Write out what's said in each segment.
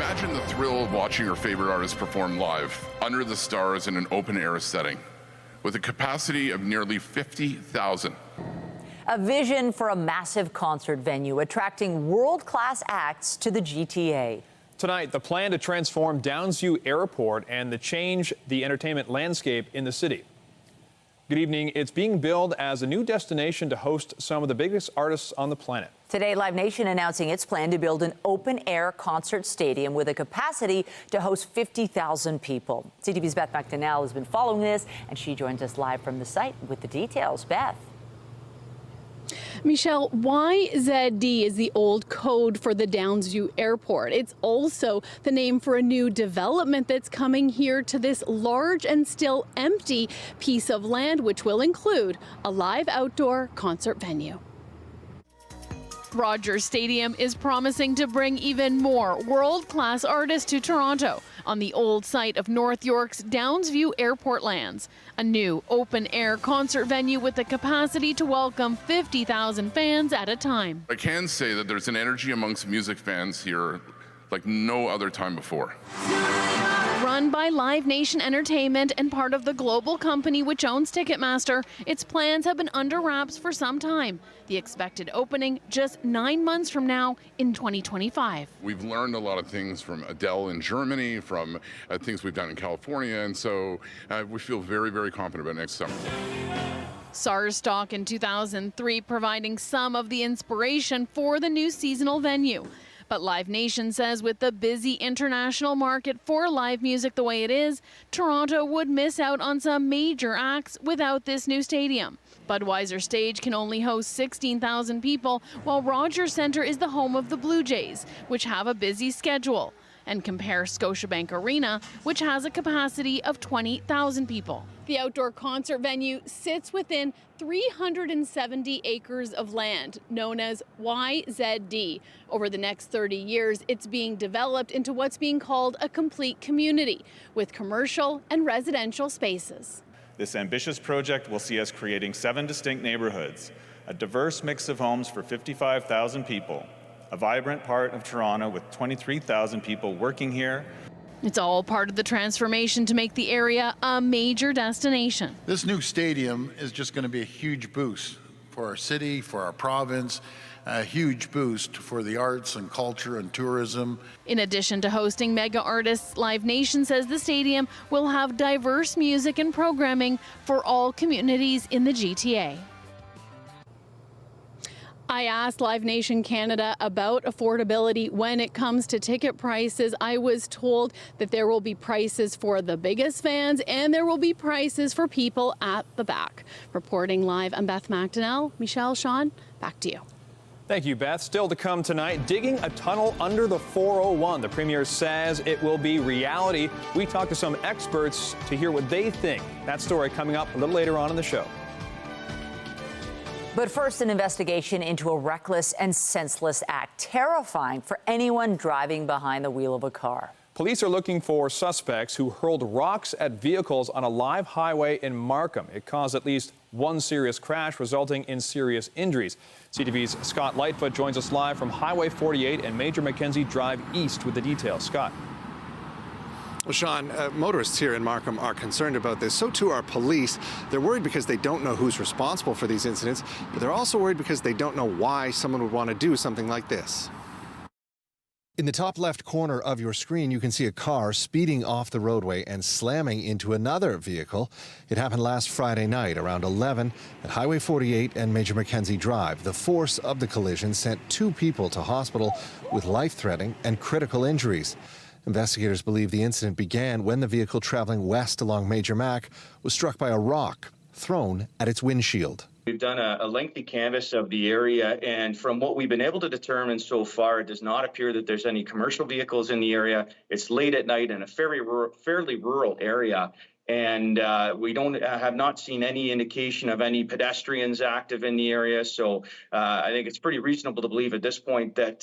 Imagine the thrill of watching your favorite artist perform live, under the stars in an open-air setting, with a capacity of nearly 50,000. A vision for a massive concert venue attracting world-class acts to the GTA. Tonight, the plan to transform Downsview Airport and the change the entertainment landscape in the city. Good evening. It's being billed as a new destination to host some of the biggest artists on the planet. Today, Live Nation announcing its plan to build an open-air concert stadium with a capacity to host 50,000 people. CTV's Beth McDonnell has been following this, and she joins us live from the site with the details. Beth. Michelle, YZD is the old code for the Downsview Airport. It's also the name for a new development that's coming here to this large and still empty piece of land, which will include a live outdoor concert venue. Rogers Stadium is promising to bring even more world-class artists to Toronto on the old site of North York's Downsview Airport lands. A new open-air concert venue with the capacity to welcome 50,000 fans at a time. I can say that there's an energy amongst music fans here like no other time before. Run by Live Nation Entertainment and part of the global company which owns Ticketmaster, its plans have been under wraps for some time. The expected opening just 9 months from now in 2025. We've learned a lot of things from Adele in Germany, from things we've done in California, and so we feel very, very confident about next summer. SARS stock in 2003 providing some of the inspiration for the new seasonal venue. But Live Nation says with the busy international market for live music the way it is, Toronto would miss out on some major acts without this new stadium. Budweiser Stage can only host 16,000 people, while Rogers Centre is the home of the Blue Jays, which have a busy schedule. And compare Scotiabank Arena, which has a capacity of 20,000 people. The outdoor concert venue sits within 370 acres of land, known as YZD. Over the next 30 years, it's being developed into what's being called a complete community, with commercial and residential spaces. This ambitious project will see us creating 7 distinct neighborhoods, a diverse mix of homes for 55,000 people, a vibrant part of Toronto with 23,000 people working here. It's all part of the transformation to make the area a major destination. This new stadium is just going to be a huge boost for our city, for our province, a huge boost for the arts and culture and tourism. In addition to hosting mega artists, Live Nation says the stadium will have diverse music and programming for all communities in the GTA. I asked Live Nation Canada about affordability when it comes to ticket prices. I was told that there will be prices for the biggest fans and there will be prices for people at the back. Reporting live, I'm Beth McDonnell. Michelle, Sean, back to you. Thank you, Beth. Still to come tonight, digging a tunnel under the 401. The Premier says it will be reality. We talked to some experts to hear what they think. That story coming up a little later on in the show. But first, an investigation into a reckless and senseless act, terrifying for anyone driving behind the wheel of a car. Police are looking for suspects who hurled rocks at vehicles on a live highway in Markham. It caused at least one serious crash, resulting in serious injuries. CTV's Scott Lightfoot joins us live from Highway 48 and Major Mackenzie Drive East with the details. Scott. Well, Sean, motorists here in Markham are concerned about this. So too are police. They're worried because they don't know who's responsible for these incidents, but they're also worried because they don't know why someone would want to do something like this. In the top left corner of your screen, you can see a car speeding off the roadway and slamming into another vehicle. It happened last Friday night around 11 at Highway 48 and Major Mackenzie Drive. The force of the collision sent 2 people to hospital with life-threatening and critical injuries. Investigators believe the incident began when the vehicle traveling west along Major Mac was struck by a rock thrown at its windshield. We've done a lengthy canvass of the area, and from what we've been able to determine so far, it does not appear that there's any commercial vehicles in the area. It's late at night in a fairly rural area, and we have not seen any indication of any pedestrians active in the area. So I think it's pretty reasonable to believe at this point that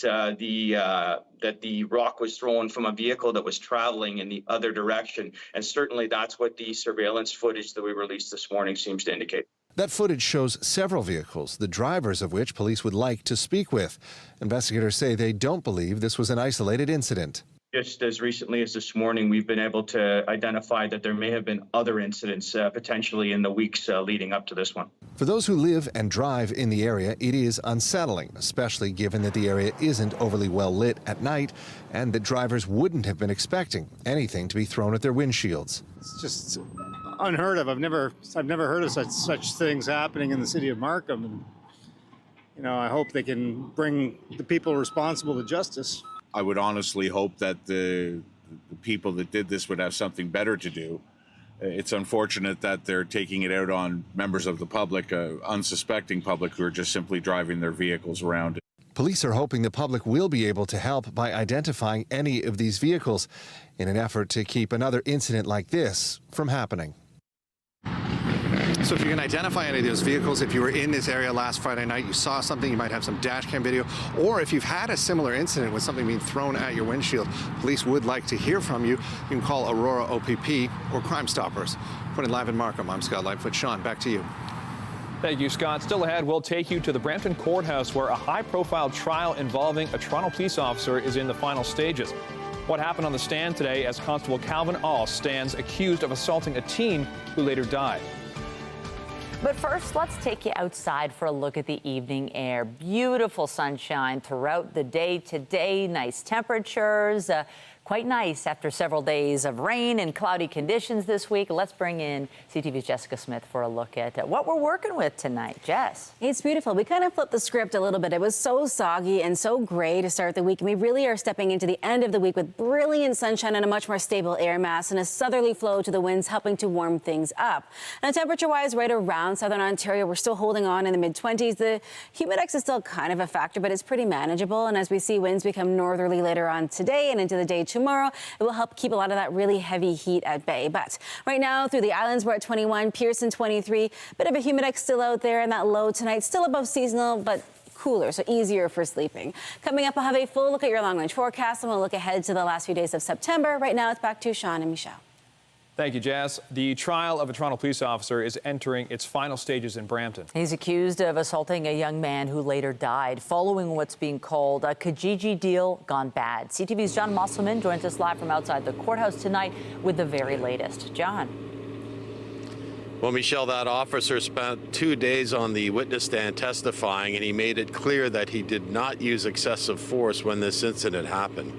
the rock was thrown from a vehicle that was traveling in the other direction, and certainly that's what the surveillance footage that we released this morning seems to indicate. That footage shows several vehicles, the drivers of which police would like to speak with. Investigators say they don't believe this was an isolated incident. Just as recently as this morning, we've been able to identify that there may have been other incidents potentially in the weeks leading up to this one. For those who live and drive in the area, it is unsettling, especially given that the area isn't overly well lit at night and that drivers wouldn't have been expecting anything to be thrown at their windshields. It's just unheard of. I've never heard of such things happening in the city of Markham. And, you know, I hope they can bring the people responsible to justice. I would honestly hope that the people that did this would have something better to do. It's unfortunate that they're taking it out on members of the public, unsuspecting public who are just simply driving their vehicles around. Police are hoping the public will be able to help by identifying any of these vehicles in an effort to keep another incident like this from happening. So if you can identify any of those vehicles, if you were in this area last Friday night, you saw something, you might have some dash cam video, or if you've had a similar incident with something being thrown at your windshield, police would like to hear from you. You can call Aurora OPP or Crime Stoppers. Reporting live in Markham, I'm Scott Lightfoot. Sean, back to you. Thank you, Scott. Still ahead, we'll take you to the Brampton Courthouse where a high-profile trial involving a Toronto police officer is in the final stages. What happened on the stand today as Constable Calvin All stands accused of assaulting a teen who later died. But first, let's take you outside for a look at the evening air. Beautiful sunshine throughout the day today, nice temperatures. Quite nice after several days of rain and cloudy conditions this week. Let's bring in CTV's Jessica Smith for a look at what we're working with tonight. Jess. It's beautiful. We kind of flipped the script a little bit. It was so soggy and so gray to start the week. And we really are stepping into the end of the week with brilliant sunshine and a much more stable air mass and a southerly flow to the winds helping to warm things up. Now, temperature-wise, right around southern Ontario, we're still holding on in the mid-20s. The humidex is still kind of a factor, but it's pretty manageable. And as we see winds become northerly later on today and into the day tomorrow, it will help keep a lot of that really heavy heat at bay. But right now through the islands, we're at 21, Pearson 23. Bit of a humidex still out there, and that low tonight still above seasonal, but cooler, so easier for sleeping. Coming up, I'll have a full look at your long-range forecast, and we'll look ahead to the last few days of September. Right now, it's back to Sean and Michelle. Thank you, Jess. The trial of a Toronto police officer is entering its final stages in Brampton. He's accused of assaulting a young man who later died following what's being called a Kijiji deal gone bad. CTV's John Musselman joins us live from outside the courthouse tonight with the very latest. John. Well, Michelle, that officer spent 2 days on the witness stand testifying, and he made it clear that he did not use excessive force when this incident happened.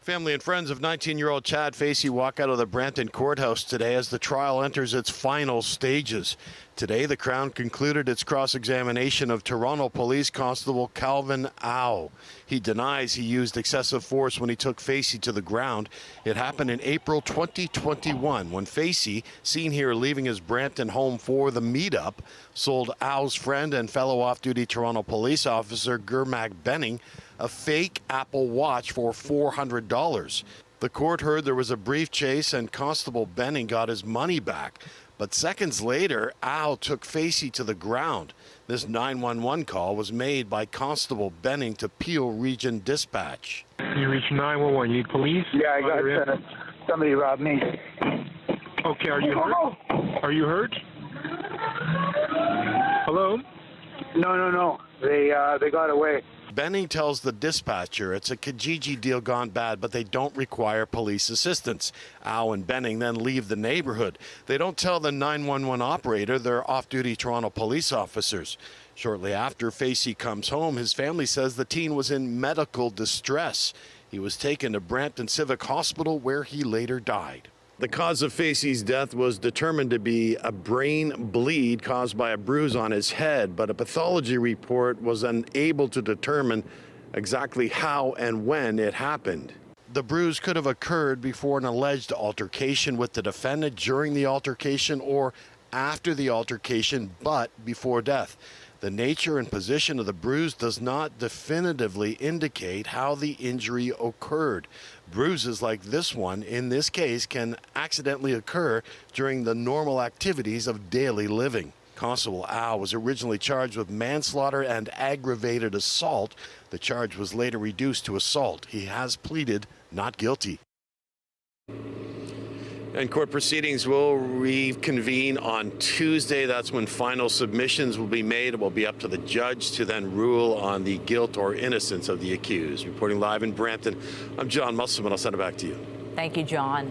Family and friends of 19-year-old Chad Facey walk out of the Brampton courthouse today as the trial enters its final stages. Today, the Crown concluded its cross-examination of Toronto Police Constable Calvin Au. He denies he used excessive force when he took Facey to the ground. It happened in April 2021 when Facey, seen here leaving his Brampton home for the meetup, sold Au's friend and fellow off-duty Toronto police officer Gurmag Benning a fake Apple Watch for $400. The court heard there was a brief chase and Constable Benning got his money back. But seconds later, Au took Facey to the ground. This 911 call was made by Constable Benning to Peel Region Dispatch. You reached 911. You need police? Yeah, I got somebody robbed me. Okay, are you hurt? Are you hurt? Hello? No. They got away. Benning tells the dispatcher it's a Kijiji deal gone bad, but they don't require police assistance. Au and Benning then leave the neighborhood. They don't tell the 911 operator they're off-duty Toronto police officers. Shortly after Facey comes home, his family says the teen was in medical distress. He was taken to Brampton Civic Hospital where he later died. The cause of Facey's death was determined to be a brain bleed caused by a bruise on his head, but a pathology report was unable to determine exactly how and when it happened. The bruise could have occurred before an alleged altercation with the defendant, during the altercation, or after the altercation, but before death. The nature and position of the bruise does not definitively indicate how the injury occurred. Bruises like this one, in this case, can accidentally occur during the normal activities of daily living. Constable Au was originally charged with manslaughter and aggravated assault. The charge was later reduced to assault. He has pleaded not guilty. And court proceedings will reconvene on Tuesday. That's when final submissions will be made. It will be up to the judge to then rule on the guilt or innocence of the accused. Reporting live in Brampton, I'm John Musselman. I'll send it back to you. Thank you, John.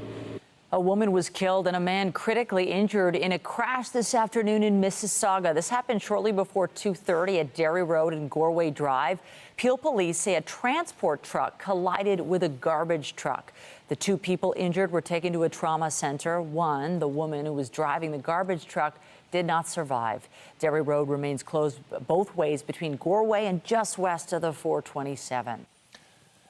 A woman was killed and a man critically injured in a crash this afternoon in Mississauga. This happened shortly before 2:30 at Derry Road and Goreway Drive. Peel police say a transport truck collided with a garbage truck. The 2 people injured were taken to a trauma center. One, the woman who was driving the garbage truck, did not survive. Derry Road remains closed both ways between Goreway and just west of the 427.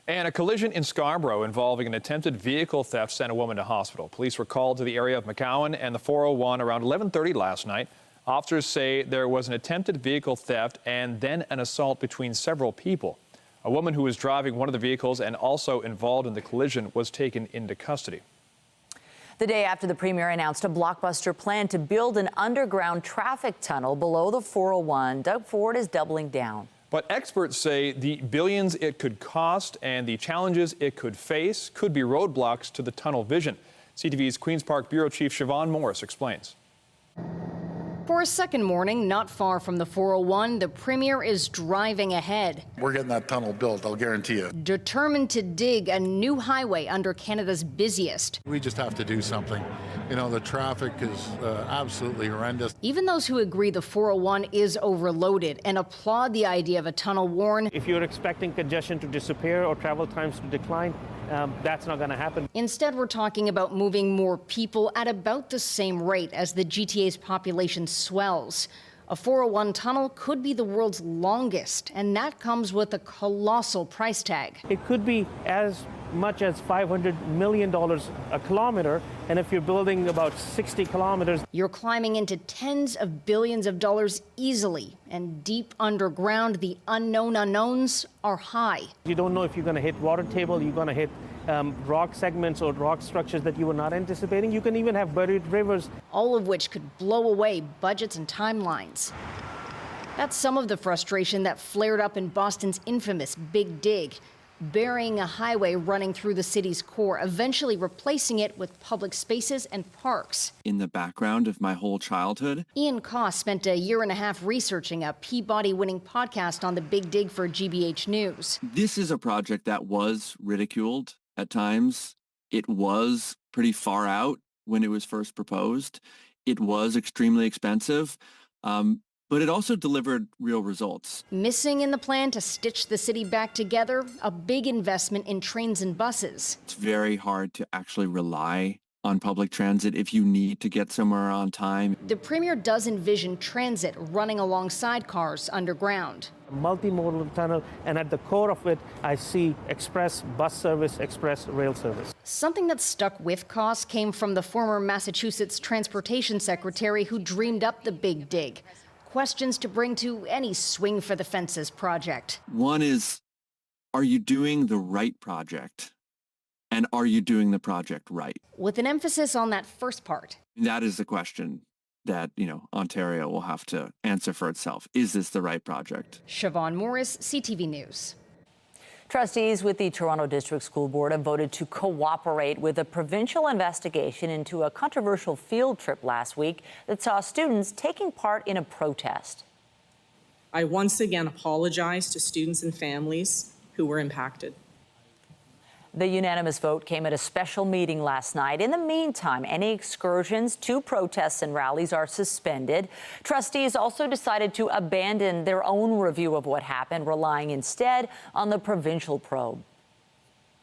And a collision in Scarborough involving an attempted vehicle theft sent a woman to hospital. Police were called to the area of McCowan and the 401 around 11:30 last night. Officers say there was an attempted vehicle theft and then an assault between several people. A woman who was driving one of the vehicles and also involved in the collision was taken into custody. The day after the Premier announced a blockbuster plan to build an underground traffic tunnel below the 401, Doug Ford is doubling down. But experts say the billions it could cost and the challenges it could face could be roadblocks to the tunnel vision. CTV's Queen's Park Bureau Chief Siobhan Morris explains. For a second morning, not far from the 401, the Premier is driving ahead. We're getting that tunnel built, I'll guarantee you. Determined to dig a new highway under Canada's busiest. We just have to do something. You know, the traffic is absolutely horrendous. Even those who agree the 401 is overloaded and applaud the idea of a tunnel warn. If you're expecting congestion to disappear or travel times to decline, that's not going to happen. Instead, we're talking about moving more people at about the same rate as the GTA's population swells. A 401 tunnel could be the world's longest, and that comes with a colossal price tag. It could be as much as $500 million a kilometer, and if you're building about 60 kilometers, you're climbing into tens of billions of dollars easily, and deep underground, the unknown unknowns are high. You don't know if you're going to hit water table, you're going to hit rock segments or rock structures that you were not anticipating. You can even have buried rivers. All of which could blow away budgets and timelines. That's some of the frustration that flared up in Boston's infamous Big Dig, burying a highway running through the city's core, eventually replacing it with public spaces and parks. In the background of my whole childhood. Ian Koss spent a year and a half researching a Peabody-winning podcast on the Big Dig for GBH News. This is a project that was ridiculed at times. It was pretty far out when it was first proposed. It was extremely expensive. But it also delivered real results. Missing in the plan to stitch the city back together, a big investment in trains and buses. It's very hard to actually rely on public transit if you need to get somewhere on time. The Premier does envision transit running alongside cars underground. A multimodal tunnel, and at the core of it, I see express bus service, express rail service. Something that stuck with Koss came from the former Massachusetts Transportation Secretary who dreamed up the Big Dig. Questions to bring to any swing for the fences project. One is, are you doing the right project? And are you doing the project right? With an emphasis on that first part. That is the question that, Ontario will have to answer for itself. Is this the right project? Siobhan Morris, CTV News. Trustees with the Toronto District School Board have voted to cooperate with a provincial investigation into a controversial field trip last week that saw students taking part in a protest. I once again apologize to students and families who were impacted. The unanimous vote came at a special meeting last night. In the meantime, any excursions to protests and rallies are suspended. Trustees also decided to abandon their own review of what happened, relying instead on the provincial probe.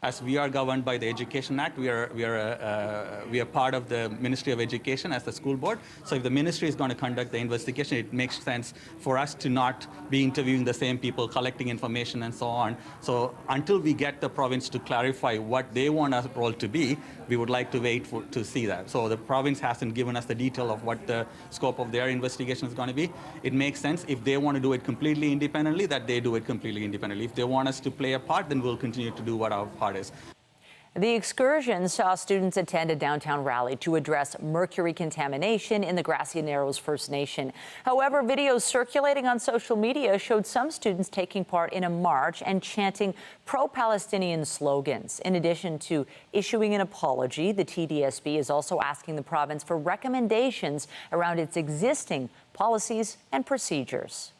As we are governed by the Education Act, we are part of the Ministry of Education as the school board. So if the ministry is going to conduct the investigation, it makes sense for us to not be interviewing the same people, collecting information and so on. So until we get the province to clarify what they want our role to be, we would like to wait to see that. So the province hasn't given us the detail of what the scope of their investigation is going to be. It makes sense if they want to do it completely independently, that they do it completely independently. If they want us to play a part, then we'll continue to do what our part is. The excursion saw students attend a downtown rally to address mercury contamination in the Grassy Narrows First Nation. However, videos circulating on social media showed some students taking part in a march and chanting pro-Palestinian slogans. In addition to issuing an apology, the TDSB is also asking the province for recommendations around its existing policies and procedures.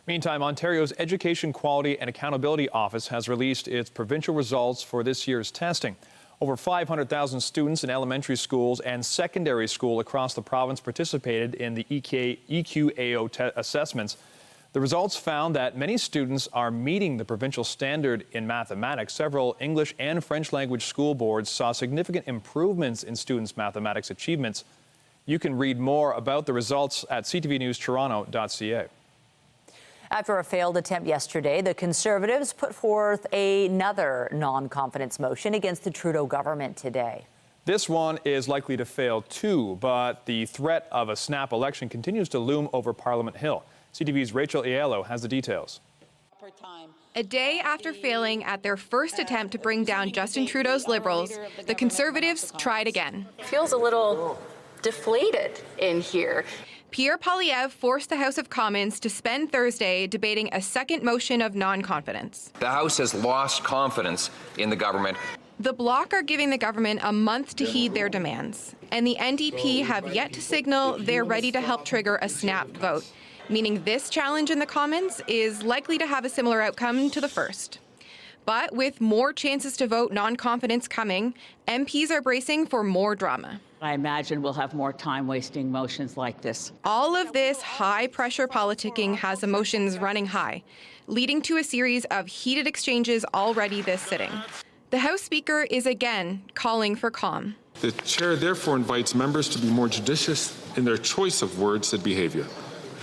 Meantime, Ontario's Education Quality and Accountability Office has released its provincial results for this year's testing. Over 500,000 students in elementary schools and secondary school across the province participated in the EQAO assessments. The results found that many students are meeting the provincial standard in mathematics. Several English and French language school boards saw significant improvements in students' mathematics achievements. You can read more about the results at ctvnewstoronto.ca. After a failed attempt yesterday, the Conservatives put forth another non-confidence motion against the Trudeau government today. This one is likely to fail too, but the threat of a snap election continues to loom over Parliament Hill. CTV's Rachel Aiello has the details. A day after failing at their first attempt to bring down Justin Trudeau's Liberals, the Conservatives tried again. Feels a little deflated in here. Pierre Poilievre forced the House of Commons to spend Thursday debating a second motion of non-confidence. The House has lost confidence in the government. The Bloc are giving the government a month to heed their demands, and the NDP have yet to signal they're ready to help trigger a snap vote, meaning this challenge in the Commons is likely to have a similar outcome to the first. But with more chances to vote non-confidence coming, MPs are bracing for more drama. I imagine we'll have more time wasting motions like this. All of this high-pressure politicking has emotions running high, leading to a series of heated exchanges already this sitting. The House Speaker is again calling for calm. The chair therefore invites members to be more judicious in their choice of words and behavior.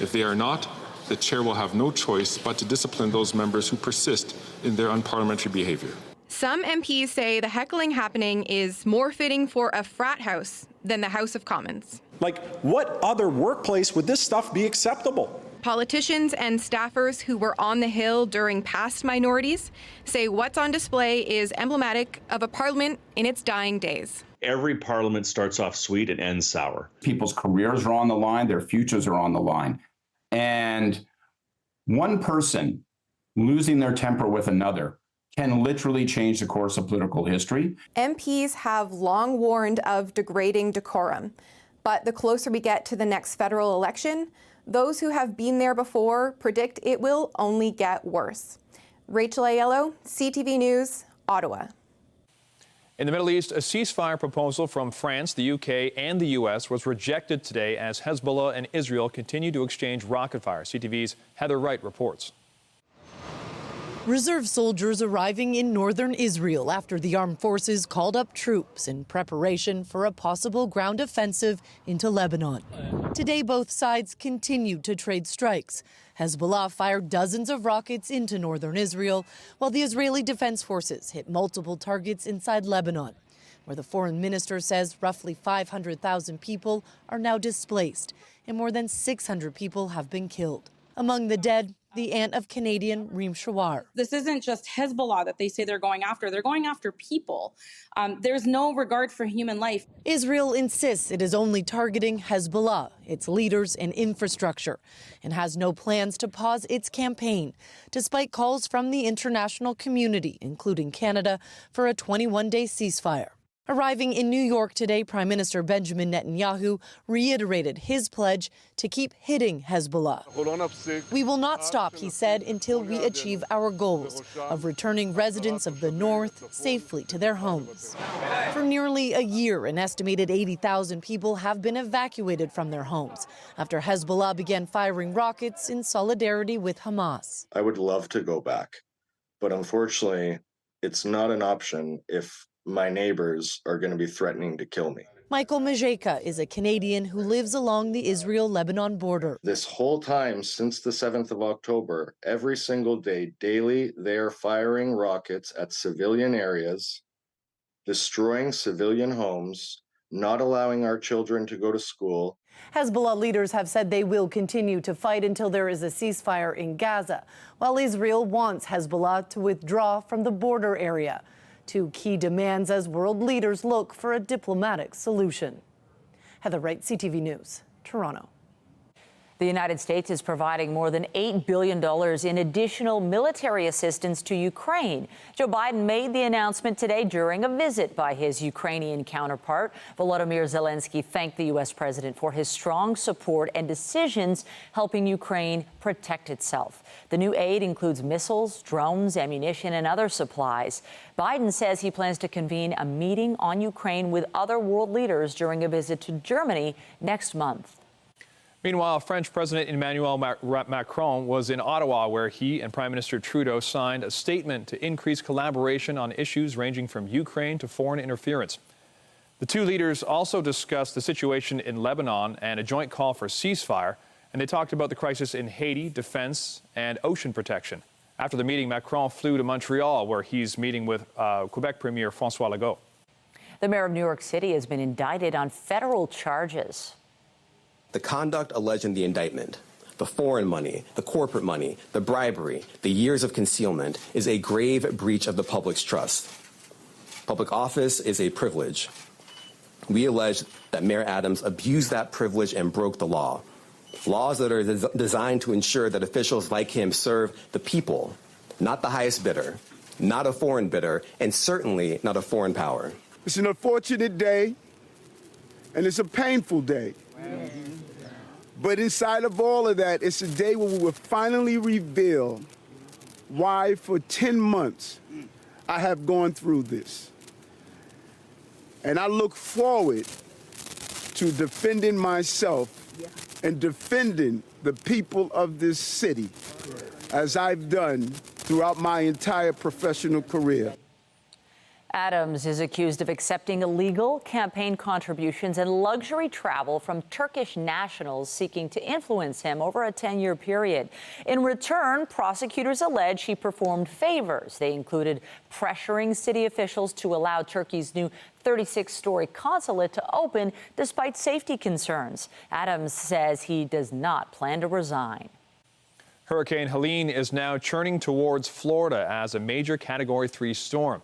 If they are not, the chair will have no choice but to discipline those members who persist in their unparliamentary behavior. Some MPs say the heckling happening is more fitting for a frat house than the House of Commons. Like, what other workplace would this stuff be acceptable? Politicians and staffers who were on the Hill during past minorities say what's on display is emblematic of a parliament in its dying days. Every parliament starts off sweet and ends sour. People's careers are on the line, their futures are on the line. And one person losing their temper with another can literally change the course of political history. MPs have long warned of degrading decorum, but the closer we get to the next federal election, those who have been there before predict it will only get worse. Rachel Aiello, CTV News, Ottawa. In the Middle East, a ceasefire proposal from France, the UK, and the U.S. was rejected today as Hezbollah and Israel continue to exchange rocket fire. CTV's Heather Wright reports. Reserve soldiers arriving in northern Israel after the armed forces called up troops in preparation for a possible ground offensive into Lebanon. Today, both sides continued to trade strikes. Hezbollah fired dozens of rockets into northern Israel, while the Israeli Defense Forces hit multiple targets inside Lebanon, where the foreign minister says roughly 500,000 people are now displaced and more than 600 people have been killed. Among the dead, the aunt of Canadian Reem Shawar. This isn't just Hezbollah that they say they're going after people. There's no regard for human life. Israel insists it is only targeting Hezbollah, its leaders and infrastructure, and has no plans to pause its campaign, despite calls from the international community, including Canada, for a 21-day ceasefire. Arriving in New York today, Prime Minister Benjamin Netanyahu reiterated his pledge to keep hitting Hezbollah. We will not stop, he said, until we achieve our goals of returning residents of the north safely to their homes. For nearly a year, an estimated 80,000 people have been evacuated from their homes after Hezbollah began firing rockets in solidarity with Hamas. I would love to go back, but unfortunately, it's not an option if my neighbors are going to be threatening to kill me. Michael Majeka is a Canadian who lives along the Israel-Lebanon border. This whole time since the 7th of October, every single day, daily, they are firing rockets at civilian areas, destroying civilian homes, not allowing our children to go to school. Hezbollah leaders have said they will continue to fight until there is a ceasefire in Gaza, while Israel wants Hezbollah to withdraw from the border area. Two key demands as world leaders look for a diplomatic solution. Heather Wright, CTV News, Toronto. The United States is providing more than $8 billion in additional military assistance to Ukraine. Joe Biden made the announcement today during a visit by his Ukrainian counterpart. Volodymyr Zelensky thanked the U.S. president for his strong support and decisions helping Ukraine protect itself. The new aid includes missiles, drones, ammunition, and other supplies. Biden says he plans to convene a meeting on Ukraine with other world leaders during a visit to Germany next month. Meanwhile, French President Emmanuel Macron was in Ottawa, where he and Prime Minister Trudeau signed a statement to increase collaboration on issues ranging from Ukraine to foreign interference. The two leaders also discussed the situation in Lebanon and a joint call for ceasefire, and they talked about the crisis in Haiti, defense, and ocean protection. After the meeting, Macron flew to Montreal, where he's meeting with Quebec Premier François Legault. The mayor of New York City has been indicted on federal charges. The conduct alleged in the indictment, the foreign money, the corporate money, the bribery, the years of concealment, is a grave breach of the public's trust. Public office is a privilege. We allege that Mayor Adams abused that privilege and broke the law. Laws that are designed to ensure that officials like him serve the people, not the highest bidder, not a foreign bidder, and certainly not a foreign power. It's an unfortunate day, and it's a painful day. But inside of all of that, it's a day where we will finally reveal why for 10 months I have gone through this. And I look forward to defending myself and defending the people of this city as I've done throughout my entire professional career. Adams is accused of accepting illegal campaign contributions and luxury travel from Turkish nationals seeking to influence him over a 10-year period. In return, prosecutors allege he performed favors. They included pressuring city officials to allow Turkey's new 36-story consulate to open despite safety concerns. Adams says he does not plan to resign. Hurricane Helene is now churning towards Florida as a major Category 3 storm.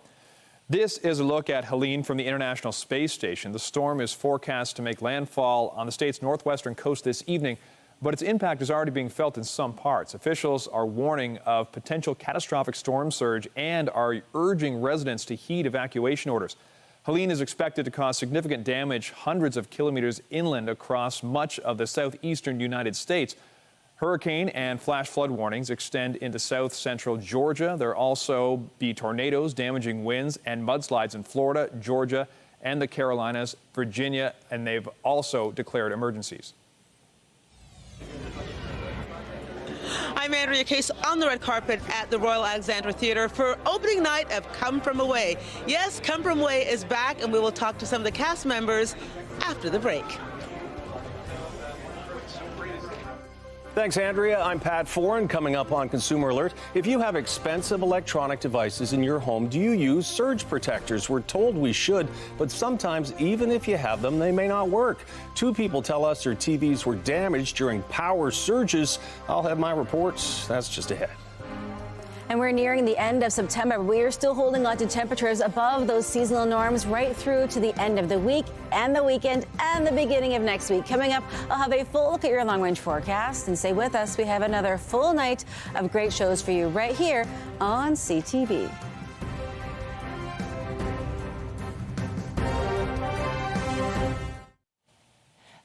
This is a look at Helene from the International Space Station. The storm is forecast to make landfall on the state's northwestern coast this evening, but its impact is already being felt in some parts. Officials are warning of potential catastrophic storm surge and are urging residents to heed evacuation orders. Helene is expected to cause significant damage hundreds of kilometers inland across much of the southeastern United States. Hurricane and flash flood warnings extend into south-central Georgia. There will also be tornadoes, damaging winds, and mudslides in Florida, Georgia, and the Carolinas, Virginia, and they've also declared emergencies. I'm Andrea Case on the red carpet at the Royal Alexandra Theatre for opening night of Come From Away. Yes, Come From Away is back, and we will talk to some of the cast members after the break. Thanks, Andrea. I'm Pat Foran. Coming up on Consumer Alert, if you have expensive electronic devices in your home, do you use surge protectors? We're told we should, but sometimes even if you have them, they may not work. Two people tell us their TVs were damaged during power surges. I'll have my reports. That's just ahead. And we're nearing the end of September. We are still holding on to temperatures above those seasonal norms right through to the end of the week and the weekend and the beginning of next week. Coming up, I'll have a full look at your long-range forecast. And stay with us. We have another full night of great shows for you right here on CTV.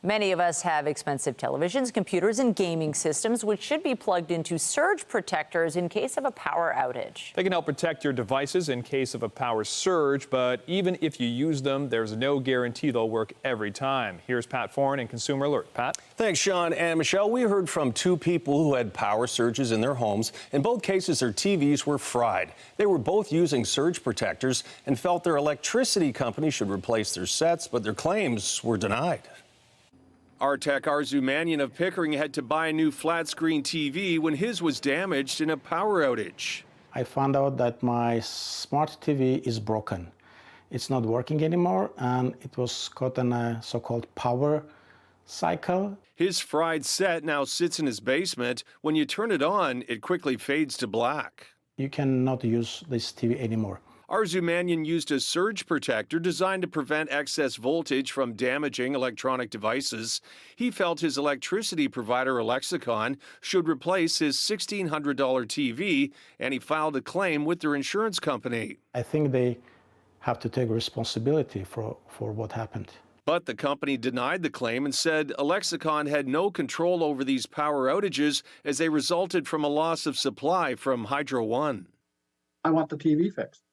Many of us have expensive televisions, computers, and gaming systems, which should be plugged into surge protectors in case of a power outage. They can help protect your devices in case of a power surge, but even if you use them, there's no guarantee they'll work every time. Here's Pat Foran in Consumer Alert. Pat? Thanks, Sean. And Michelle, we heard from two people who had power surges in their homes. In both cases, their TVs were fried. They were both using surge protectors and felt their electricity company should replace their sets, but their claims were denied. Artek Arzumanyan of Pickering had to buy a new flat-screen TV when his was damaged in a power outage. I found out that my smart TV is broken. It's not working anymore, and it was caught in a so-called power cycle. His fried set now sits in his basement. When you turn it on, it quickly fades to black. You cannot use this TV anymore. Arzumanyan used a surge protector designed to prevent excess voltage from damaging electronic devices. He felt his electricity provider, Alexicon, should replace his $1,600 TV, and he filed a claim with their insurance company. I think they have to take responsibility for what happened. But the company denied the claim and said Alexicon had no control over these power outages as they resulted from a loss of supply from Hydro One. I want the TV fixed.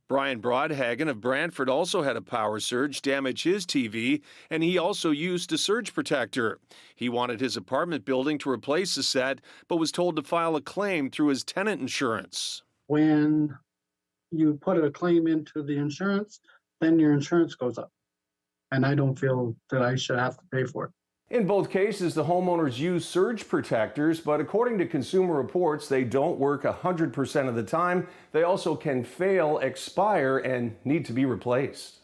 Brian Broadhagen of Brantford also had a power surge damage his TV, and he also used a surge protector. He wanted his apartment building to replace the set, but was told to file a claim through his tenant insurance. When you put a claim into the insurance, then your insurance goes up. And I don't feel that I should have to pay for it. In both cases, the homeowners use surge protectors, but according to Consumer Reports, they don't work 100% of the time. They also can fail, expire, and need to be replaced.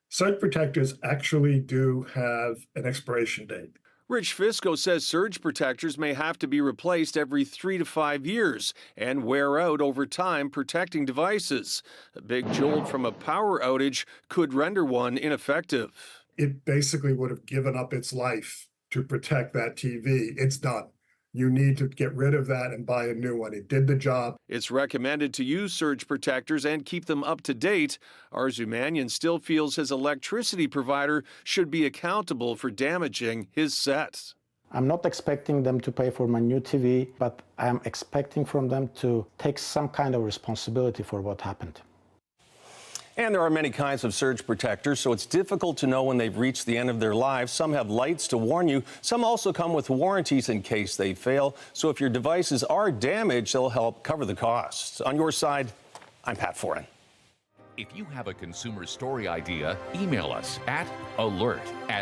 Surge protectors actually do have an expiration date. Rich Fisco says surge protectors may have to be replaced every 3 to 5 years and wear out over time protecting devices. A big jolt from a power outage could render one ineffective. It basically would have given up its life to protect that TV. It's done. You need to get rid of that and buy a new one. It did the job. It's recommended to use surge protectors and keep them up to date. Arzumanyan still feels his electricity provider should be accountable for damaging his set. I'm not expecting them to pay for my new TV, but I'm expecting from them to take some kind of responsibility for what happened. And there are many kinds of surge protectors, so it's difficult to know when they've reached the end of their lives. Some have lights to warn you. Some also come with warranties in case they fail. So if your devices are damaged, they'll help cover the costs. On your side, I'm Pat Foran. If you have a consumer story idea, email us at alert@ctv.ca.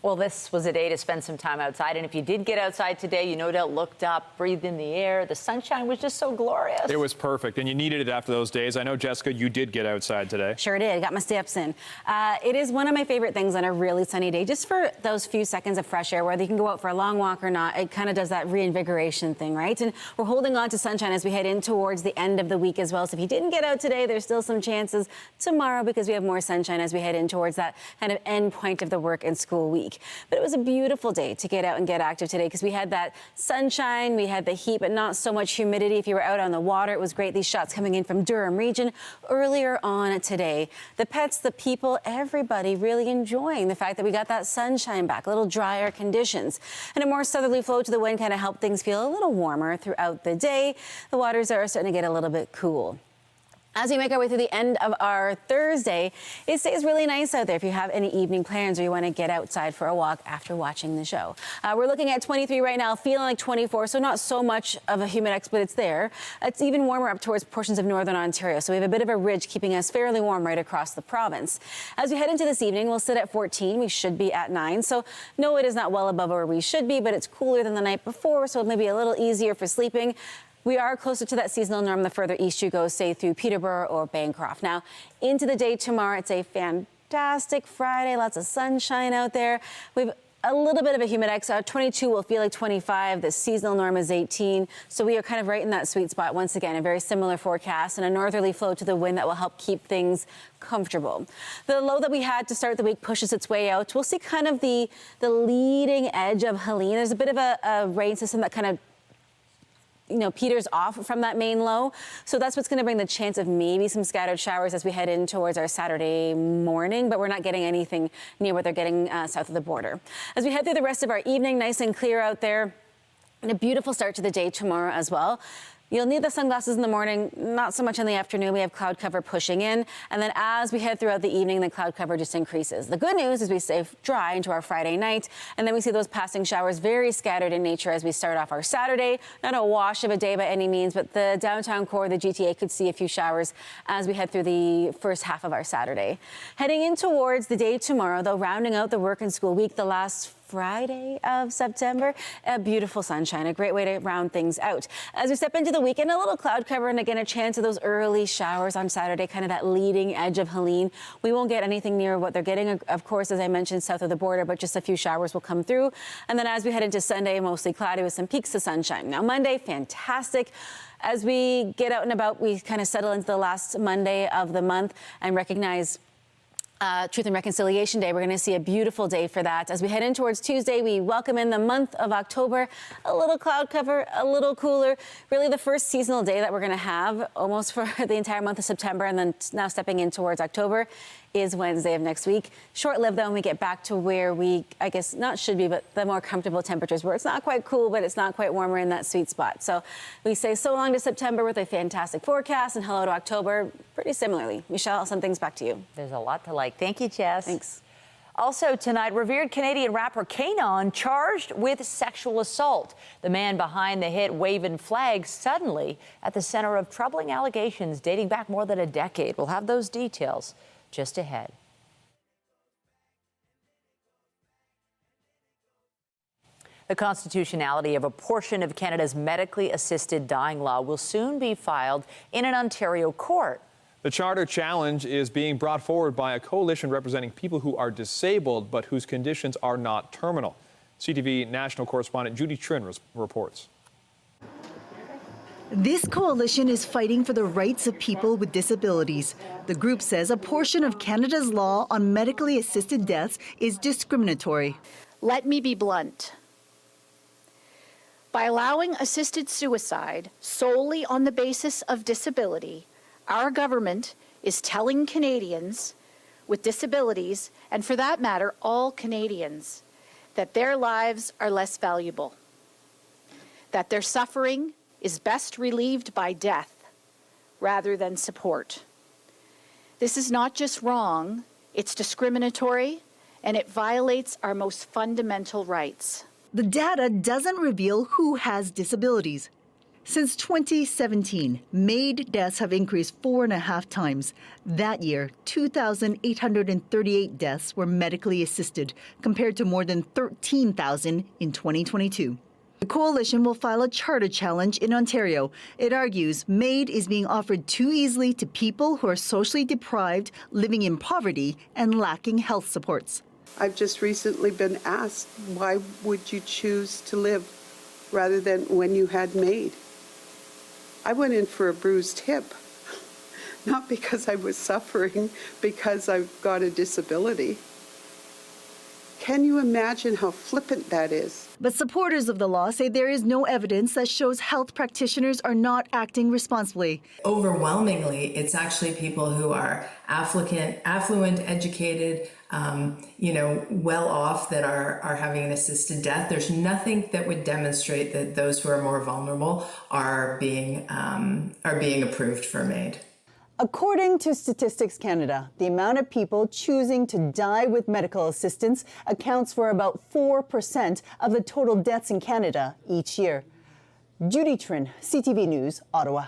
Well, this was a day to spend some time outside. And if you did get outside today, you no doubt looked up, breathed in the air. The sunshine was just so glorious. It was perfect. And you needed it after those days. I know, Jessica, you did get outside today. Sure did. Got my steps in. It is one of my favorite things on a really sunny day, just for those few seconds of fresh air, whether you can go out for a long walk or not. It kind of does that reinvigoration thing, right? And we're holding on to sunshine as we head in towards the end of the week as well. So if you didn't get out today, there's still some chances tomorrow because we have more sunshine as we head in towards that kind of end point of the work and school week. But it was a beautiful day to get out and get active today because we had that sunshine, we had the heat, but not so much humidity. If you were out on the water, it was great. These shots coming in from Durham region earlier on today. The pets, the people, everybody really enjoying the fact that we got that sunshine back, a little drier conditions. And a more southerly flow to the wind kind of helped things feel a little warmer throughout the day. The waters are starting to get a little bit cool. As we make our way through the end of our Thursday, it stays really nice out there if you have any evening plans or you want to get outside for a walk after watching the show. We're looking at 23 right now, feeling like 24, so not so much of a humidex, but it's there. It's even warmer up towards portions of northern Ontario, so we have a bit of a ridge keeping us fairly warm right across the province. As we head into this evening, we'll sit at 14. We should be at 9, so no, it is not well above where we should be, but it's cooler than the night before, so maybe a little easier for sleeping. We are closer to that seasonal norm the further east you go, say through Peterborough or Bancroft. Now, into the day tomorrow, it's a fantastic Friday, lots of sunshine out there. We've a little bit of a humidex. 22 will feel like 25. The seasonal norm is 18. So we are kind of right in that sweet spot once again. A very similar forecast and a northerly flow to the wind that will help keep things comfortable. The low that we had to start the week pushes its way out. We'll see kind of the leading edge of Helene. There's a bit of a rain system that kind of peters off from that main low. So that's what's going to bring the chance of maybe some scattered showers as we head in towards our Saturday morning, but we're not getting anything near what they're getting south of the border. As we head through the rest of our evening, nice and clear out there, and a beautiful start to the day tomorrow as well. You'll need the sunglasses in the morning, not so much in the afternoon. We have cloud cover pushing in. And then as we head throughout the evening, the cloud cover just increases. The good news is we stay dry into our Friday night. And then we see those passing showers very scattered in nature as we start off our Saturday. Not a wash of a day by any means, but the downtown core, the GTA, could see a few showers as we head through the first half of our Saturday. Heading in towards the day tomorrow, though, rounding out the work and school week, the last Friday of September. Beautiful sunshine, a great way to round things out. As we step into the weekend, a little cloud cover and again a chance of those early showers on Saturday, kind of that leading edge of Helene. We won't get anything near what they're getting, of course, as I mentioned, south of the border, but just a few showers will come through. And then as we head into Sunday, mostly cloudy with some peaks of sunshine. Now Monday, fantastic. As we get out and about, we kind of settle into the last Monday of the month and recognize Truth and Reconciliation Day. We're going to see a beautiful day for that. As we head in towards Tuesday, we welcome in the month of October. A little cloud cover, a little cooler. Really the first seasonal day that we're going to have almost for the entire month of September, and then now stepping in towards October is Wednesday of next week. Short-lived though, and we get back to where we, I guess, not should be, but the more comfortable temperatures where it's not quite cool, but it's not quite warmer in that sweet spot. So we say so long to September with a fantastic forecast and hello to October pretty similarly. Michelle, I'll send things back to you. There's a lot to like. Thank you, Jess. Thanks. Also tonight, revered Canadian rapper Kanon charged with sexual assault. The man behind the hit Wavin' Flag suddenly at the center of troubling allegations dating back more than a decade. We'll have those details just ahead. The constitutionality of a portion of Canada's medically assisted dying law will soon be filed in an Ontario court. The charter challenge is being brought forward by a coalition representing people who are disabled but whose conditions are not terminal. CTV national correspondent Judy Trin reports. This coalition is fighting for the rights of people with disabilities. The group says a portion of Canada's law on medically assisted deaths is discriminatory. Let me be blunt. By allowing assisted suicide solely on the basis of disability, our government is telling Canadians with disabilities, and for that matter, all Canadians, that their lives are less valuable, that their suffering is best relieved by death rather than support. This is not just wrong, it's discriminatory, and it violates our most fundamental rights. The data doesn't reveal who has disabilities. Since 2017, MAID deaths have increased 4.5 times. That year, 2,838 deaths were medically assisted, compared to more than 13,000 in 2022. The coalition will file a charter challenge in Ontario. It argues MAID is being offered too easily to people who are socially deprived, living in poverty, and lacking health supports. I've just recently been asked, why would you choose to live rather than when you had MAID? I went in for a bruised hip, not because I was suffering, because I've got a disability. Can you imagine how flippant that is? But supporters of the law say there is no evidence that shows health practitioners are not acting responsibly. Overwhelmingly, it's actually people who are affluent, educated, well off that are having an assisted death. There's nothing that would demonstrate that those who are more vulnerable are being approved for MAID. According to Statistics Canada, the amount of people choosing to die with medical assistance accounts for about 4% of the total deaths in Canada each year. Judy Trin, CTV News, Ottawa.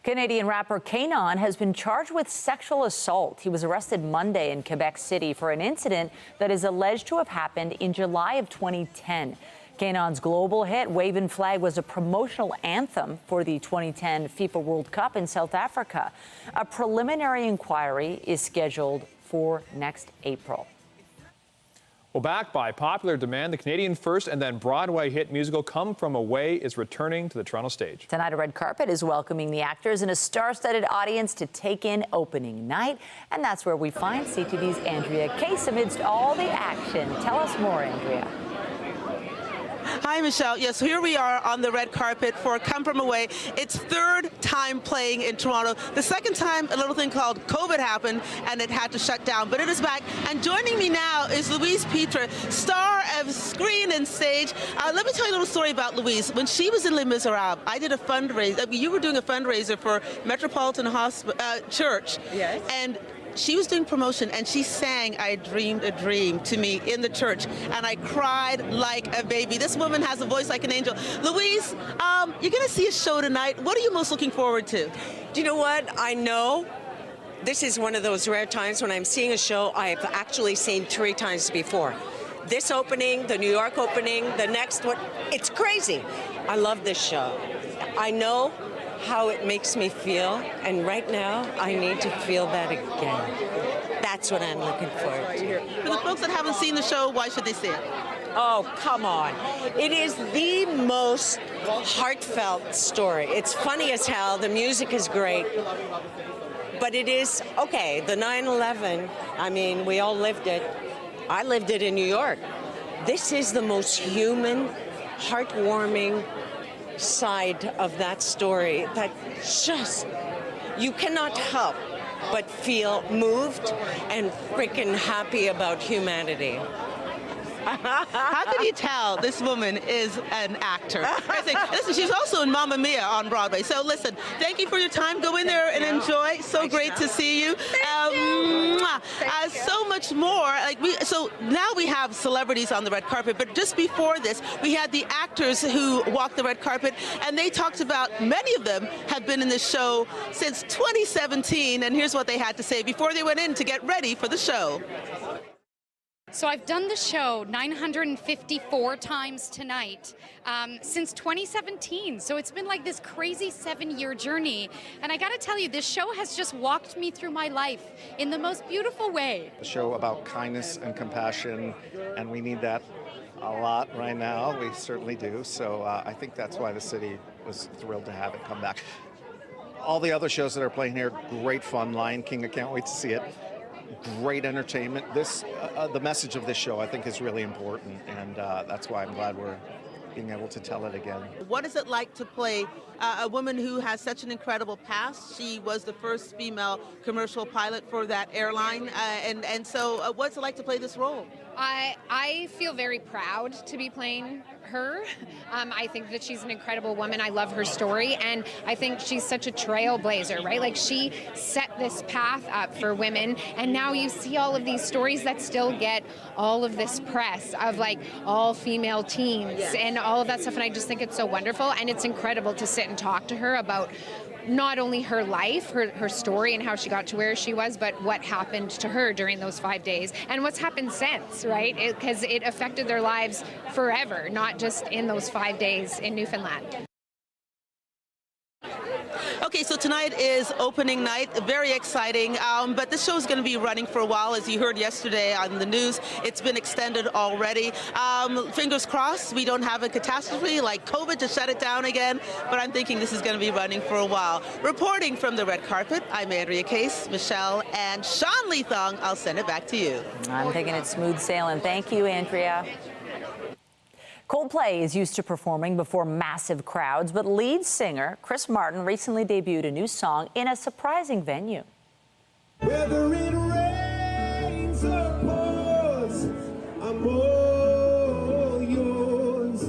Canadian rapper Kanon has been charged with sexual assault. He was arrested Monday in Quebec City for an incident that is alleged to have happened in July of 2010. Kanon's global hit, Wavin' Flag, was a promotional anthem for the 2010 FIFA World Cup in South Africa. A preliminary inquiry is scheduled for next April. Well, backed by popular demand, the Canadian first and then Broadway hit musical Come From Away is returning to the Toronto stage. Tonight, a red carpet is welcoming the actors and a star-studded audience to take in opening night. And that's where we find CTV's Andrea Case amidst all the action. Tell us more, Andrea. Hi, Michelle. Yes, here we are on the red carpet for Come From Away. It's third time playing in Toronto. The second time, a little thing called COVID happened, and it had to shut down. But it is back. And joining me now is Louise Petre, star of screen and stage. Let me tell you a little story about Louise. When she was in Les Miserables, I did a fundraiser. You were doing a fundraiser for Metropolitan Church. Yes. And she was doing promotion, and she sang I Dreamed a Dream to me in the church, and I cried like a baby. This woman has a voice like an angel. Louise, you're going to see a show tonight. What are you most looking forward to? Do you know what? I know this is one of those rare times when I'm seeing a show I've actually seen 3 times before. this opening, the New York opening, the next one. It's crazy. I love this show. I know how it makes me feel, and right now I need to feel that again. That's what I'm looking forward to. For the folks that haven't seen the show, why should they see it? Oh, come on. It is the most heartfelt story. It's funny as hell. The music is great. But it is, okay, the 9/11, I mean, we all lived it. I lived it in New York. This is the most human, heartwarming side of that story that just, you cannot help but feel moved and freaking happy about humanity. How can you tell this woman is an actor? Listen, she's also in Mamma Mia on Broadway. So listen, thank you for your time. Go in there and enjoy. So great to see you. So much more. So now we have celebrities on the red carpet, but just before this, we had the actors who walked the red carpet, and they talked about, many of them have been in this show since 2017, and here's what they had to say before they went in to get ready for the show. So I've done the show 954 times tonight since 2017. So it's been like this crazy 7-year journey. And I got to tell you, this show has just walked me through my life in the most beautiful way. A show about kindness and compassion, and we need that a lot right now. We certainly do. So I think that's why the city was thrilled to have it come back. All the other shows that are playing here, great fun. Lion King, I can't wait to see it. Great entertainment. The message of this show, I think, is really important, and that's why I'm glad we're being able to tell it again. What is it like to play a woman who has such an incredible past? She was the first female commercial pilot for that airline, and so what's it like to play this role? I feel very proud to be playing her. I think that she's an incredible woman. I love her story, and I think she's such a trailblazer, right? Like, she set this path up for women, and now you see all of these stories that still get all of this press of like all female teams and all of that stuff, and I just think it's so wonderful, and it's incredible to sit and talk to her about not only her life, her story and how she got to where she was, but what happened to her during those 5 days and what's happened since, right? Because it affected their lives forever, not just in those 5 days in Newfoundland. Okay, so tonight is opening night, very exciting, but this show is going to be running for a while. As you heard yesterday on the news, it's been extended already. Fingers crossed we don't have a catastrophe like COVID to shut it down again, but I'm thinking this is going to be running for a while. Reporting from the red carpet, I'm Andrea Case, Michelle, and Sean Leathong. I'll send it back to you. I'm thinking it's smooth sailing. Thank you, Andrea. Coldplay is used to performing before massive crowds, but lead singer Chris Martin recently debuted a new song in a surprising venue. Whether it rains or pours, I'm all yours.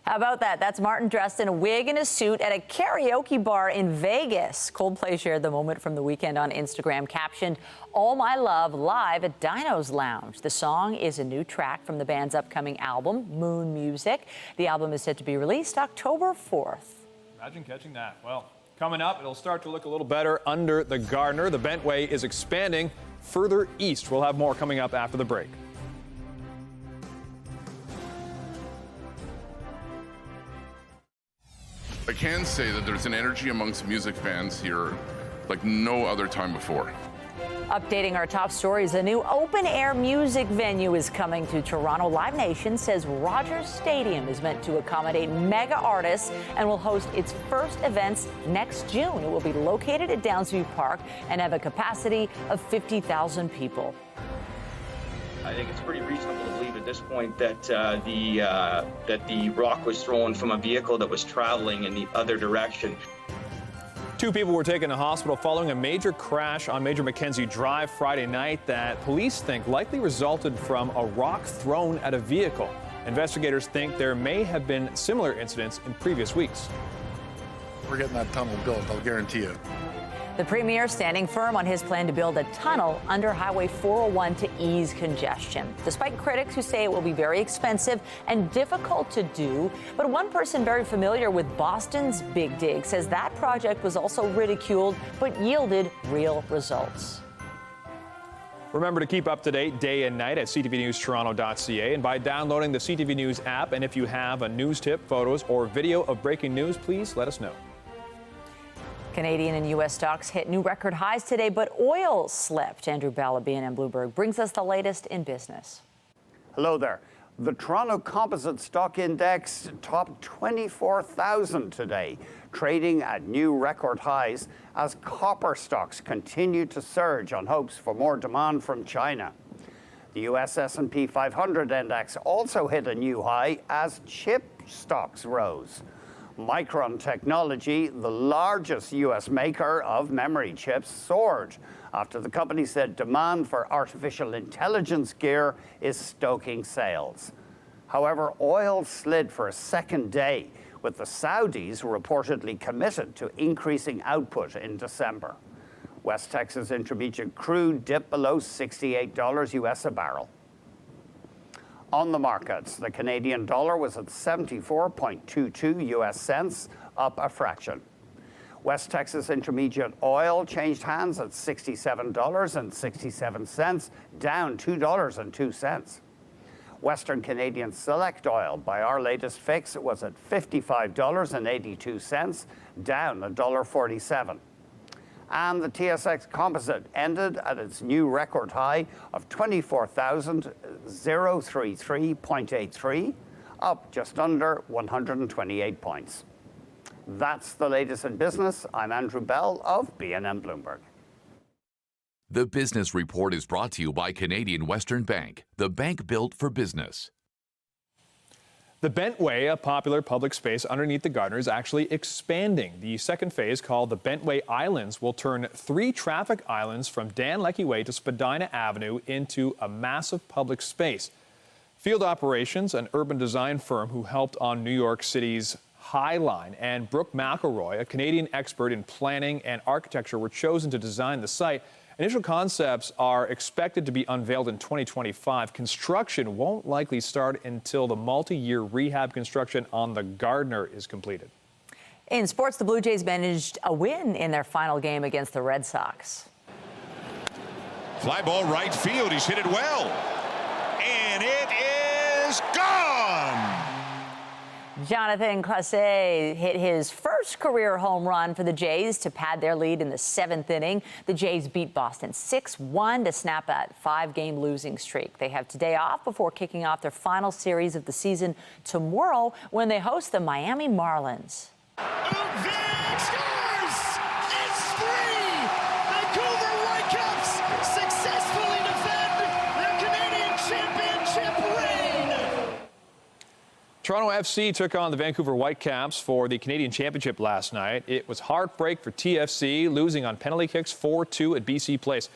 How about that? That's Martin dressed in a wig and a suit at a karaoke bar in Vegas. Coldplay shared the moment from the weekend on Instagram, captioned, "All My Love live at Dino's Lounge." The song is a new track from the band's upcoming album, Moon Music. The album is set to be released October 4th. Imagine catching that. Well, coming up, it'll start to look a little better under the Gardner. The Bentway is expanding further east. We'll have more coming up after the break. I can say that there's an energy amongst music fans here like no other time before. Updating our top stories, a new open-air music venue is coming to Toronto. Live Nation says Rogers Stadium is meant to accommodate mega artists and will host its first events next June. It will be located at Downsview Park and have a capacity of 50,000 people. I think it's pretty reasonable to believe at this point that the rock was thrown from a vehicle that was traveling in the other direction. 2 people were taken to hospital following a major crash on Major Mackenzie Drive Friday night that police think likely resulted from a rock thrown at a vehicle. Investigators think there may have been similar incidents in previous weeks. We're getting that tunnel built, I'll guarantee you. The Premier standing firm on his plan to build a tunnel under Highway 401 to ease congestion, despite critics who say it will be very expensive and difficult to do. But one person very familiar with Boston's Big Dig says that project was also ridiculed but yielded real results. Remember to keep up to date day and night at ctvnewstoronto.ca and by downloading the CTV News app. And if you have a news tip, photos, or video of breaking news, please let us know. Canadian and U.S. stocks hit new record highs today, but oil slipped. Andrew Bell of BNN Bloomberg brings us the latest in business. Hello there. The Toronto Composite Stock Index topped 24,000 today, trading at new record highs as copper stocks continue to surge on hopes for more demand from China. The U.S. S&P 500 index also hit a new high as chip stocks rose. Micron Technology, the largest U.S. maker of memory chips, soared after the company said demand for artificial intelligence gear is stoking sales. However, oil slid for a second day, with the Saudis reportedly committed to increasing output in December. West Texas Intermediate crude dipped below $68 US a barrel. On the markets, the Canadian dollar was at 74.22 US cents, up a fraction. West Texas Intermediate oil changed hands at $67.67, down $2.02. Western Canadian Select oil, by our latest fix, was at $55.82, down $1.47. And the TSX Composite ended at its new record high of 24,033.83, up just under 128 points. That's the latest in business. I'm Andrew Bell of BNN Bloomberg. The Business Report is brought to you by Canadian Western Bank, the bank built for business. The Bentway, a popular public space underneath the Gardiner, is actually expanding. The second phase, called the Bentway Islands, will turn 3 traffic islands from Dan Leckie Way to Spadina Avenue into a massive public space. Field Operations, an urban design firm who helped on New York City's High Line, and Brooke McElroy, a Canadian expert in planning and architecture, were chosen to design the site. Initial concepts are expected to be unveiled in 2025. Construction won't likely start until the multi-year rehab construction on the Gardiner is completed. In sports, the Blue Jays managed a win in their final game against the Red Sox. Fly ball right field. He's hit it well. And it is gone. Jonathan Clase hit his first career home run for the Jays to pad their lead in the 7th inning. The Jays beat Boston 6-1 to snap that 5-game losing streak. They have today off before kicking off their final series of the season tomorrow when they host the Miami Marlins. Scores! It's 3! Vancouver Whitecaps successfully defend their Canadian championship reign! Toronto FC took on the Vancouver Whitecaps for the Canadian Championship last night. It was heartbreak for TFC, losing on penalty kicks 4-2 at BC Place.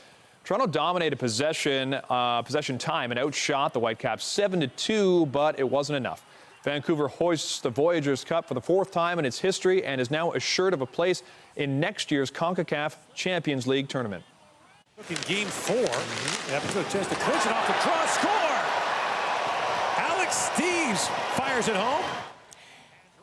Toronto dominated possession time and outshot the Whitecaps 7-2, but it wasn't enough. Vancouver hoists the Voyageurs Cup for the 4th time in its history and is now assured of a place in next year's CONCACAF Champions League tournament. In game 4, they have a chance to clinch it off the draw, score! Alex Steves fires it home.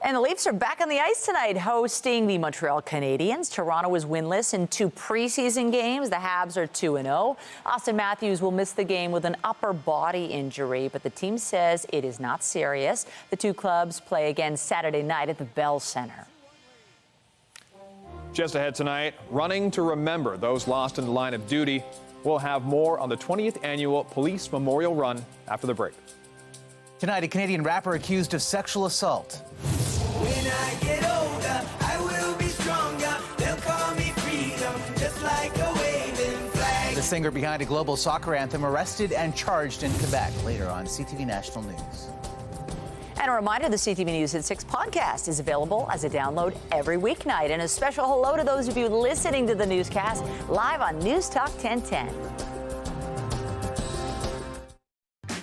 And the Leafs are back on the ice tonight, hosting the Montreal Canadiens. Toronto is winless in 2 preseason games. The Habs are 2-0. Austin Matthews will miss the game with an upper body injury, but the team says it is not serious. The 2 clubs play again Saturday night at the Bell Center. Just ahead tonight, running to remember those lost in the line of duty. We'll have more on the 20th annual Police Memorial Run after the break. Tonight, a Canadian rapper accused of sexual assault. When I get older, I will be stronger. They'll call me freedom, just like a waving flag. The singer behind a global soccer anthem arrested and charged in Quebec. Later on CTV National News. And a reminder, the CTV News at 6 podcast is available as a download every weeknight. And a special hello to those of you listening to the newscast live on News Talk 1010.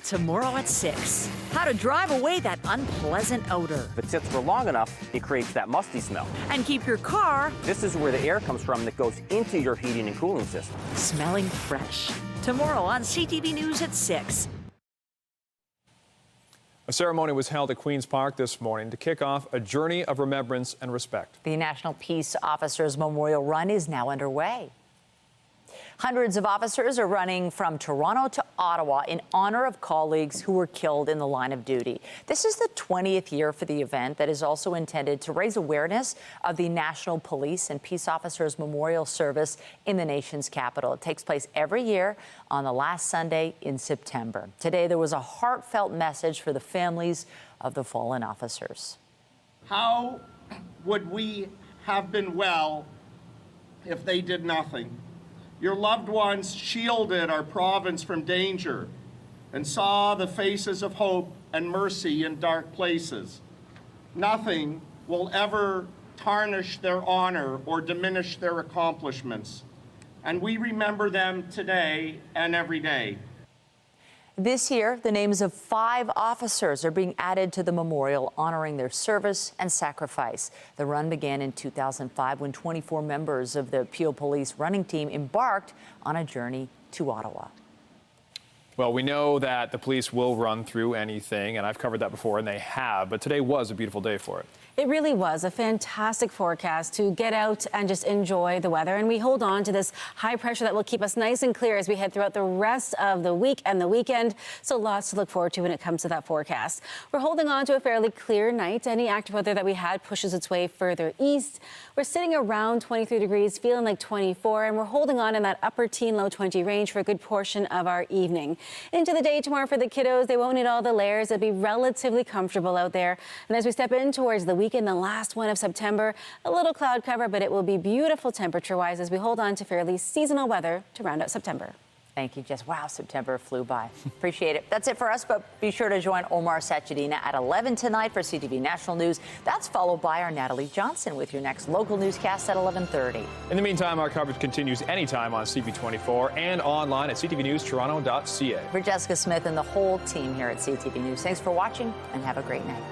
Tomorrow at 6, how to drive away that unpleasant odor. If it sits for long enough, it creates that musty smell. And keep your car... This is where the air comes from that goes into your heating and cooling system. ...smelling fresh. Tomorrow on CTV News at 6. A ceremony was held at Queen's Park this morning to kick off a journey of remembrance and respect. The National Peace Officers Memorial Run is now underway. Hundreds of officers are running from Toronto to Ottawa in honor of colleagues who were killed in the line of duty. This is the 20th year for the event that is also intended to raise awareness of the National Police and Peace Officers Memorial Service in the nation's capital. It takes place every year on the last Sunday in September. Today, there was a heartfelt message for the families of the fallen officers. How would we have been well if they did nothing? Your loved ones shielded our province from danger and saw the faces of hope and mercy in dark places. Nothing will ever tarnish their honor or diminish their accomplishments. And we remember them today and every day. This year, the names of 5 officers are being added to the memorial, honoring their service and sacrifice. The run began in 2005 when 24 members of the Peel Police running team embarked on a journey to Ottawa. Well, we know that the police will run through anything, and I've covered that before, and they have, but today was a beautiful day for it. It really was a fantastic forecast to get out and just enjoy the weather. And we hold on to this high pressure that will keep us nice and clear as we head throughout the rest of the week and the weekend. So lots to look forward to when it comes to that forecast. We're holding on to a fairly clear night. Any active weather that we had pushes its way further east. We're sitting around 23 degrees, feeling like 24, and we're holding on in that upper teen, low 20 range for a good portion of our evening. Into the day tomorrow for the kiddos, they won't need all the layers. It'll be relatively comfortable out there. And as we step in towards the weekend, the last one of September, a little cloud cover, but it will be beautiful temperature-wise as we hold on to fairly seasonal weather to round out September. Thank you, Jess. Wow, September flew by. Appreciate it. That's it for us, but be sure to join Omar Sachedina at 11 tonight for CTV National News. That's followed by our Natalie Johnson with your next local newscast at 11:30. In the meantime, our coverage continues anytime on CP24 and online at ctvnewstoronto.ca. For Jessica Smith and the whole team here at CTV News, thanks for watching and have a great night.